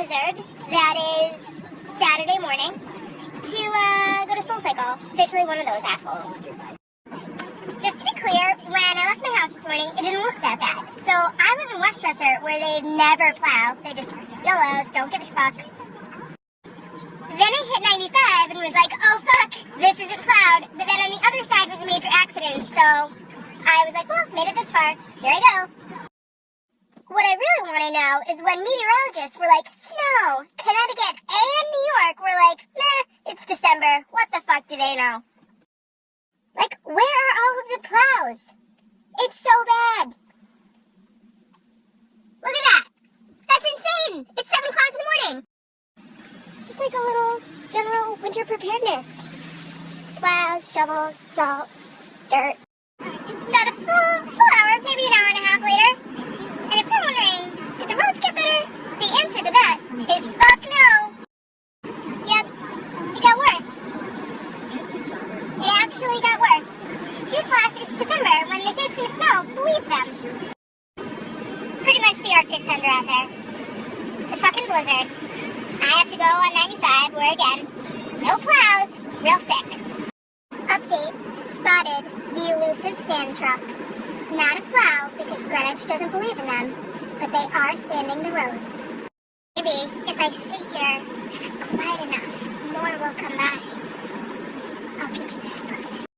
blizzard that is Saturday morning to go to SoulCycle. Officially one of those assholes. Just to be clear, when I left my house this morning, it didn't look that bad. So I live in Westchester where they never plow. They just YOLO, don't give a fuck. Then I hit 95 and was like, oh fuck, this isn't plowed. But then on the other side was a major accident, so I was like, well, made it this far. Here I go. What I really want to know is when meteorologists were like, snow, Connecticut and New York were like, meh, it's December. What the fuck do they know? Like, where are all of the plows? It's so bad. Look at that. That's insane. It's 7 o'clock in the morning. Just like a little general winter preparedness. Plows, shovels, salt, dirt. About a full hour, maybe an hour and a half later. And if you're wondering, did the roads get better? The answer to that is fuck no. Yep, it got worse. It actually got worse. Newsflash, it's December. When they say it's going to snow, believe them. It's pretty much the Arctic tundra out there. It's a fucking blizzard. I have to go on 95, where again, no plows, real sick. Update, spotted the elusive sand truck. Not a plow, because Greenwich doesn't believe in them, but they are sanding the roads. Maybe, if I sit here and I'm quiet enough, more will come by. I'll keep you